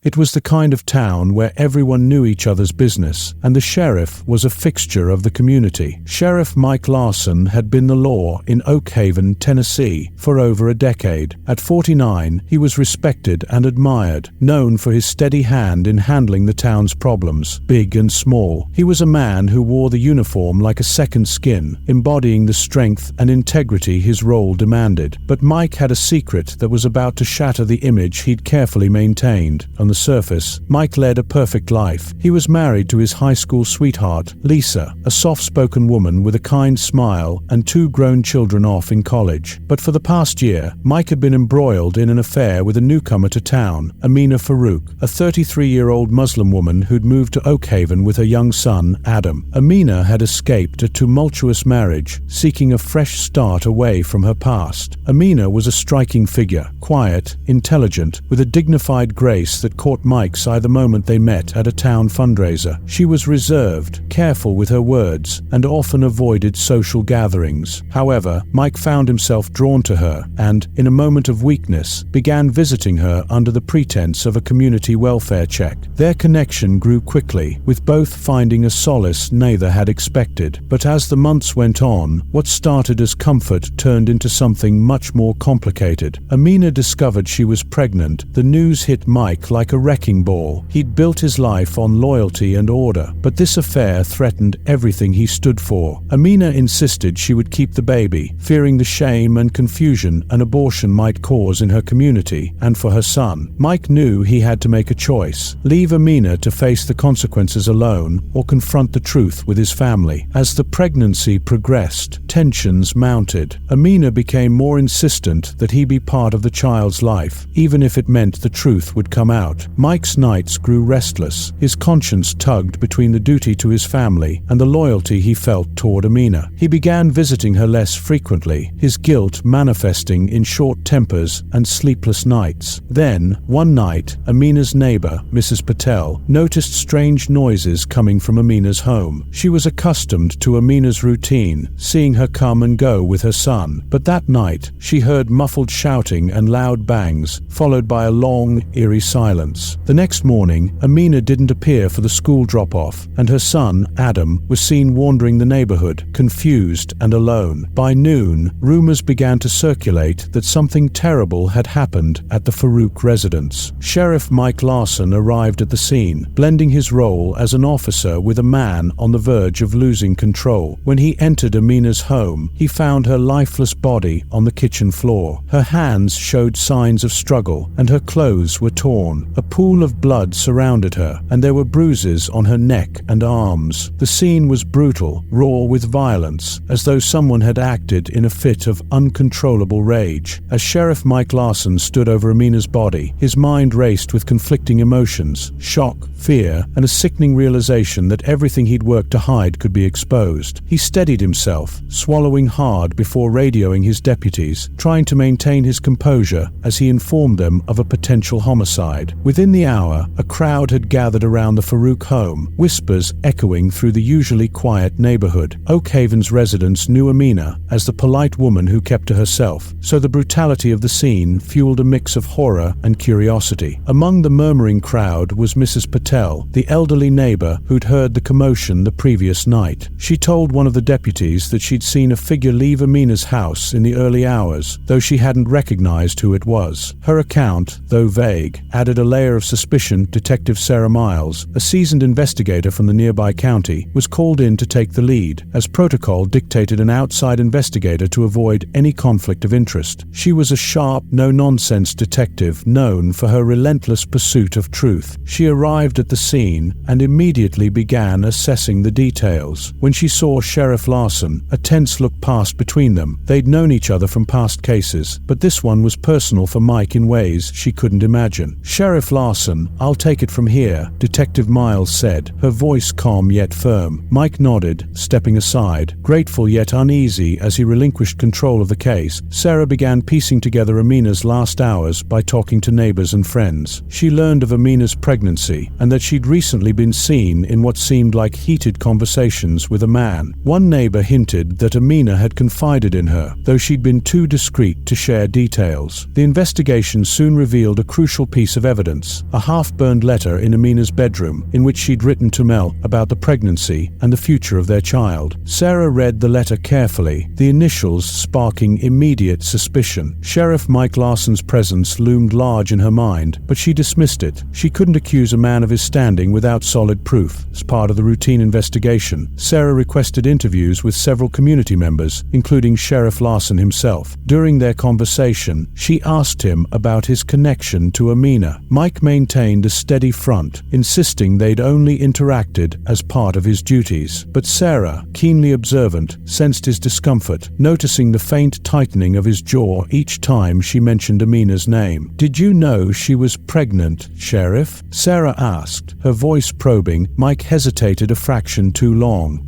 It was the kind of town where everyone knew each other's business, and the sheriff was a fixture of the community. Sheriff Mike Larson had been the law in Oak Haven, Tennessee, for over a decade. At 49, he was respected and admired, known for his steady hand in handling the town's problems, big and small. He was a man who wore the uniform like a second skin, embodying the strength and integrity his role demanded. But Mike had a secret that was about to shatter the image he'd carefully maintained. On the surface, Mike led a perfect life. He was married to his high school sweetheart, Lisa, a soft-spoken woman with a kind smile, and 2 grown children off in college. But for the past year, Mike had been embroiled in an affair with a newcomer to town, Amina Farouk, a 33-year-old Muslim woman who'd moved to Oak Haven with her young son, Adam. Amina had escaped a tumultuous marriage, seeking a fresh start away from her past. Amina was a striking figure, quiet, intelligent, with a dignified grace that caught Mike's eye the moment they met at a town fundraiser. She was reserved, careful with her words, and often avoided social gatherings. However, Mike found himself drawn to her and, in a moment of weakness, began visiting her under the pretense of a community welfare check. Their connection grew quickly, with both finding a solace neither had expected. But as the months went on, what started as comfort turned into something much more complicated. Amina discovered she was pregnant. The news hit Mike like a wrecking ball. He'd built his life on loyalty and order, but this affair threatened everything he stood for. Amina insisted she would keep the baby, fearing the shame and confusion an abortion might cause in her community and for her son. Mike knew he had to make a choice: leave Amina to face the consequences alone, or confront the truth with his family. As the pregnancy progressed, tensions mounted. Amina became more insistent that he be part of the child's life, even if it meant the truth would come out. Mike's nights grew restless. His conscience tugged between the duty to his family and the loyalty he felt toward Amina. He began visiting her less frequently, his guilt manifesting in short tempers and sleepless nights. Then, one night, Amina's neighbor, Mrs. Patel, noticed strange noises coming from Amina's home. She was accustomed to Amina's routine, seeing her come and go with her son. But that night, she heard muffled shouting and loud bangs, followed by a long, eerie silence. The next morning, Amina didn't appear for the school drop-off, and her son, Adam, was seen wandering the neighborhood, confused and alone. By noon, rumors began to circulate that something terrible had happened at the Farouk residence. Sheriff Mike Larson arrived at the scene, blending his role as an officer with a man on the verge of losing control. When he entered Amina's home, he found her lifeless body on the kitchen floor. Her hands showed signs of struggle, and her clothes were torn. A pool of blood surrounded her, and there were bruises on her neck and arms. The scene was brutal, raw with violence, as though someone had acted in a fit of uncontrollable rage. As Sheriff Mike Larson stood over Amina's body, his mind raced with conflicting emotions: shock, fear, and a sickening realization that everything he'd worked to hide could be exposed. He steadied himself, swallowing hard before radioing his deputies, trying to maintain his composure as he informed them of a potential homicide. Within the hour, a crowd had gathered around the Farouk home, whispers echoing through the usually quiet neighborhood. Oak Haven's residents knew Amina as the polite woman who kept to herself, so the brutality of the scene fueled a mix of horror and curiosity. Among the murmuring crowd was Mrs. Patel, the elderly neighbor who'd heard the commotion the previous night. She told one of the deputies that she'd seen a figure leave Amina's house in the early hours, though she hadn't recognized who it was. Her account, though vague, added a layer of suspicion. Detective Sarah Miles, a seasoned investigator from the nearby county, was called in to take the lead, as protocol dictated an outside investigator to avoid any conflict of interest. She was a sharp, no-nonsense detective known for her relentless pursuit of truth. She arrived at the scene and immediately began assessing the details. When she saw Sheriff Larson, a tense look passed between them. They'd known each other from past cases, but this one was personal for Mike in ways she couldn't imagine. "Sheriff Larson, I'll take it from here," Detective Miles said, her voice calm yet firm. Mike nodded, stepping aside, grateful yet uneasy as he relinquished control of the case. Sarah began piecing together Amina's last hours by talking to neighbors and friends. She learned of Amina's pregnancy and that she'd recently been seen in what seemed like heated conversations with a man. One neighbor hinted that Amina had confided in her, though she'd been too discreet to share details. The investigation soon revealed a crucial piece of evidence evidence, a half-burned letter in Amina's bedroom in which she'd written to Mel about the pregnancy and the future of their child. Sarah read the letter carefully, the initials sparking immediate suspicion. Sheriff Mike Larson's presence loomed large in her mind, but she dismissed it. She couldn't accuse a man of his standing without solid proof. As part of the routine investigation, Sarah requested interviews with several community members, including Sheriff Larson himself. During their conversation, she asked him about his connection to Amina. Mike maintained a steady front, insisting they'd only interacted as part of his duties. But Sarah, keenly observant, sensed his discomfort, noticing the faint tightening of his jaw each time she mentioned Amina's name. "Did you know she was pregnant, Sheriff?" Sarah asked, her voice probing. Mike hesitated a fraction too long.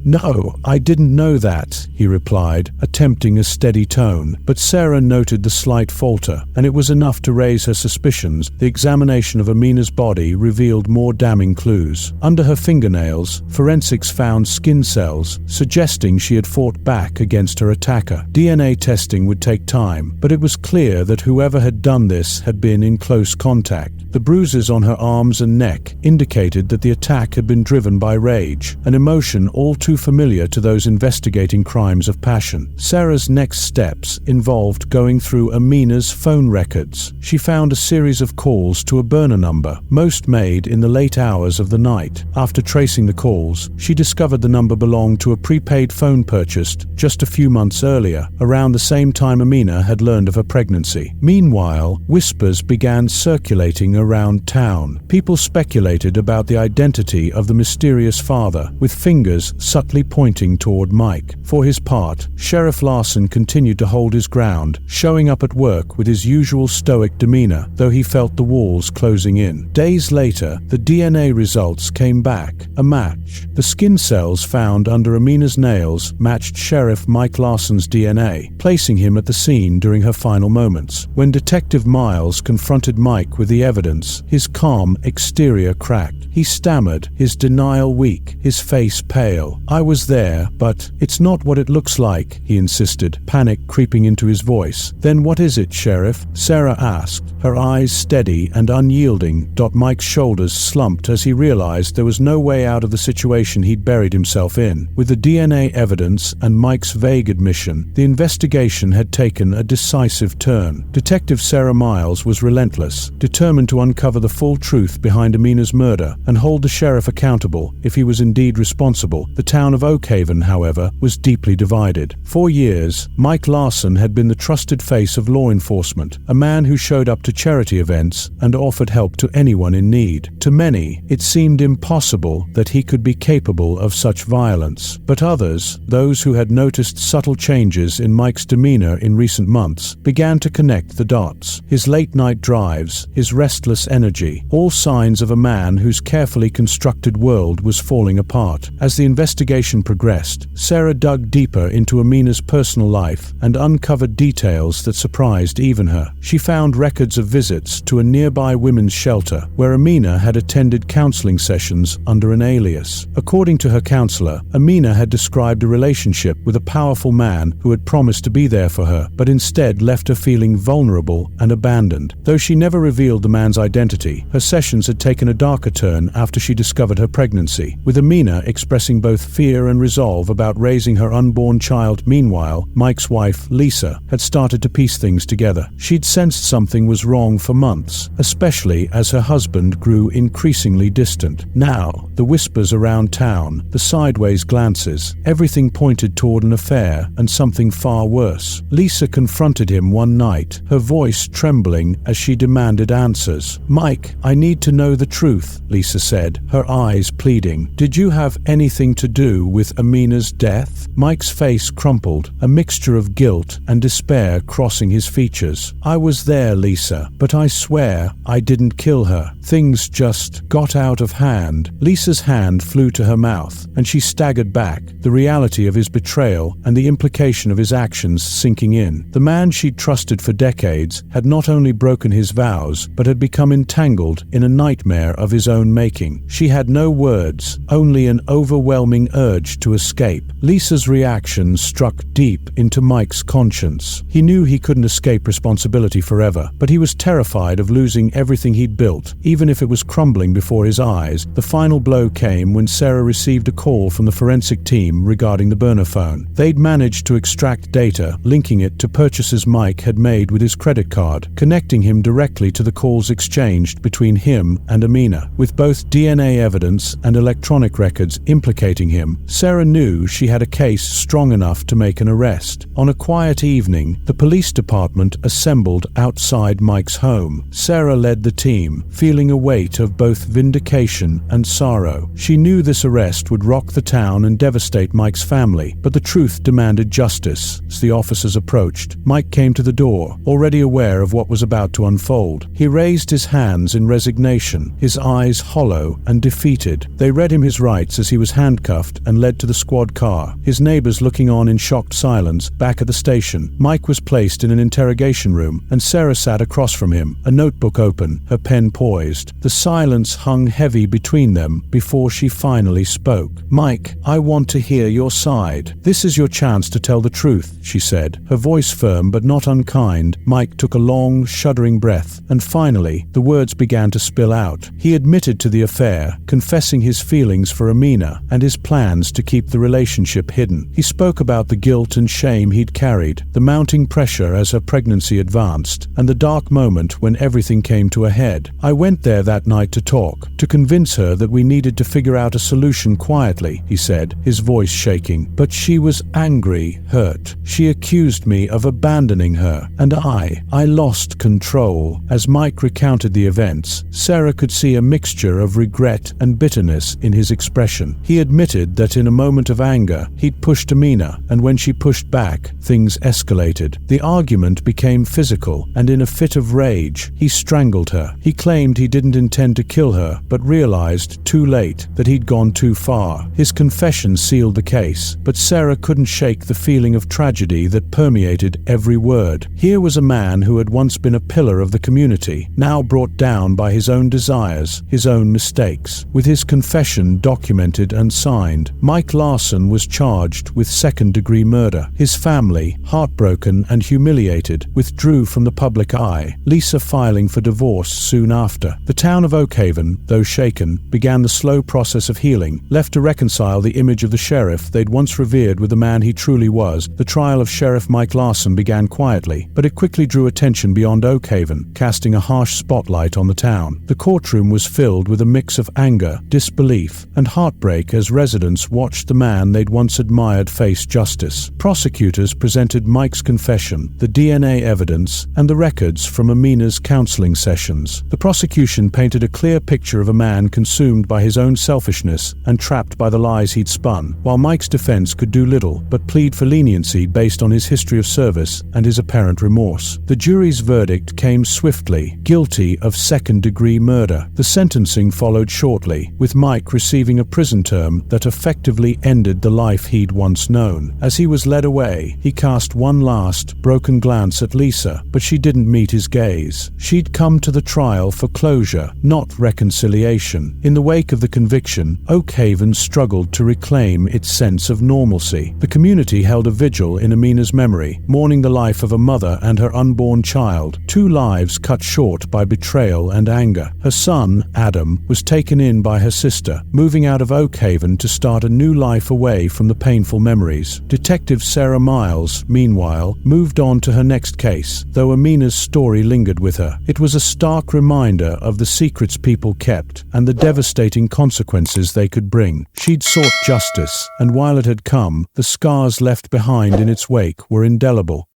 No, I didn't know that," he replied, attempting a steady tone. But Sarah noted the slight falter, and it was enough to raise her suspicions. The examination of Amina's body revealed more damning clues. Under her fingernails, forensics found skin cells, suggesting she had fought back against her attacker. DNA testing would take time, but it was clear that whoever had done this had been in close contact. The bruises on her arms and neck indicated that the attack had been driven by rage, an emotion all too familiar to those investigating crimes of passion. Sarah's next steps involved going through Amina's phone records. She found a series of calls to a burner number, most made in the late hours of the night. After tracing the calls, she discovered the number belonged to a prepaid phone purchased just a few months earlier, around the same time Amina had learned of her pregnancy. Meanwhile, whispers began circulating around town. People speculated about the identity of the mysterious father, with fingers subtly pointing toward Mike. For his part, Sheriff Larson continued to hold his ground, showing up at work with his usual stoic demeanor, though he felt the walls closing in. Days later, the DNA results came back, a match. The skin cells found under Amina's nails matched Sheriff Mike Larson's DNA, placing him at the scene during her final moments. When Detective Miles confronted Mike with the evidence, his calm exterior cracked. He stammered, his denial weak, his face pale. "I was there, but it's not what it looks like," he insisted, panic creeping into his voice. "Then what is it, Sheriff?" Sarah asked, her eyes steady and unyielding. Mike's shoulders slumped as he realized there was no way out of the situation he'd buried himself in. With the DNA evidence and Mike's vague admission, the investigation had taken a decisive turn. Detective Sarah Miles was relentless, determined to uncover the full truth behind Amina's murder and hold the sheriff accountable if he was indeed responsible. The town of Oakhaven, however, was deeply divided. For years, Mike Larson had been the trusted face of law enforcement, a man who showed up to charity events and offered help to anyone in need. To many, it seemed impossible that he could be capable of such violence. But others, those who had noticed subtle changes in Mike's demeanor in recent months, began to connect the dots. His late-night drives, his restless energy, all signs of a man whose carefully constructed world was falling apart. As the investigation progressed, Sarah dug deeper into Amina's personal life and uncovered details that surprised even her. She found records of visits to a nearby women's shelter, where Amina had attended counseling sessions under an alias. According to her counselor, Amina had described a relationship with a powerful man who had promised to be there for her, but instead left her feeling vulnerable and abandoned. Though she never revealed the man's identity, her sessions had taken a darker turn after she discovered her pregnancy, with Amina expressing both fear and resolve about raising her unborn child. Meanwhile, Mike's wife, Lisa, had started to piece things together. She'd sensed something was wrong for months, especially as her husband grew increasingly distant. Now, the whispers around town, the sideways glances, everything pointed toward an affair and something far worse. Lisa confronted him one night, her voice trembling as she demanded answers. "Mike, I need to know the truth," Lisa said, her eyes pleading. "Did you have anything to do with Amina's death?" Mike's face crumpled, a mixture of guilt and despair crossing his features. "I was there, Lisa, but I swear I didn't kill her. Things just got out of hand." Lisa's hand flew to her mouth, and she staggered back, the reality of his betrayal and the implication of his actions sinking in. The man she'd trusted for decades had not only broken his vows, but had become entangled in a nightmare of his own making. She had no words, only an overwhelming urge to escape. Lisa's reaction struck deep into Mike's conscience. He knew he couldn't escape responsibility forever, but he was terrified of losing losing everything he'd built, even if it was crumbling before his eyes. The final blow came when Sarah received a call from the forensic team regarding the burner phone. They'd managed to extract data, linking it to purchases Mike had made with his credit card, connecting him directly to the calls exchanged between him and Amina. With both DNA evidence and electronic records implicating him, Sarah knew she had a case strong enough to make an arrest. On a quiet evening, the police department assembled outside Mike's home. Sarah led the team, feeling a weight of both vindication and sorrow. She knew this arrest would rock the town and devastate Mike's family, but the truth demanded justice. As the officers approached, Mike came to the door, already aware of what was about to unfold. He raised his hands in resignation, his eyes hollow and defeated. They read him his rights as he was handcuffed and led to the squad car, his neighbors looking on in shocked silence. Back at the station, Mike was placed in an interrogation room, and Sarah sat across from him, a notebook open, her pen poised. The silence hung heavy between them before she finally spoke. "Mike, I want to hear your side. This is your chance to tell the truth," she said, her voice firm but not unkind. Mike took a long, shuddering breath, and finally, the words began to spill out. He admitted to the affair, confessing his feelings for Amina and his plans to keep the relationship hidden. He spoke about the guilt and shame he'd carried, the mounting pressure as her pregnancy advanced, and the dark moment when everything came to a head. "I went there that night to talk, to convince her that we needed to figure out a solution quietly," he said, his voice shaking. "But she was angry, hurt. She accused me of abandoning her, and I lost control." As Mike recounted the events, Sarah could see a mixture of regret and bitterness in his expression. He admitted that in a moment of anger, he'd pushed Amina, and when she pushed back, things escalated. The argument became physical, and in a fit of rage, he strangled her. He claimed he didn't intend to kill her, but realized, too late, that he'd gone too far. His confession sealed the case, but Sarah couldn't shake the feeling of tragedy that permeated every word. Here was a man who had once been a pillar of the community, now brought down by his own desires, his own mistakes. With his confession documented and signed, Mike Larson was charged with second-degree murder. His family, heartbroken and humiliated, withdrew from the public eye, Lisa filing for divorce soon after. The town of Oakhaven, though shaken, began the slow process of healing, left to reconcile the image of the sheriff they'd once revered with the man he truly was. The trial of Sheriff Mike Larson began quietly, but it quickly drew attention beyond Oakhaven, casting a harsh spotlight on the town. The courtroom was filled with a mix of anger, disbelief, and heartbreak as residents watched the man they'd once admired face justice. Prosecutors presented Mike's confession, the DNA evidence, and the records from Amina's counseling sessions. The prosecution painted a clear picture of a man consumed by his own selfishness and trapped by the lies he'd spun, while Mike's defense could do little but plead for leniency based on his history of service and his apparent remorse. The jury's verdict came swiftly, guilty of second-degree murder. The sentencing followed shortly, with Mike receiving a prison term that effectively ended the life he'd once known. As he was led away, he cast one last, broken glance at Lisa, but she didn't meet his gaze. She'd come to the trial for closure, not reconciliation. In the wake of the conviction, Oakhaven struggled to reclaim its sense of normalcy. The community held a vigil in Amina's memory, mourning the life of a mother and her unborn child, two lives cut short by betrayal and anger. Her son, Adam, was taken in by her sister, moving out of Oakhaven to start a new life away from the painful memories. Detective Sarah Miles, meanwhile, moved on to her next case, though Amina's story lingered with her. It was a stark reminder of the secrets people kept and the devastating consequences they could bring. She'd sought justice, and while it had come, the scars left behind in its wake were indelible.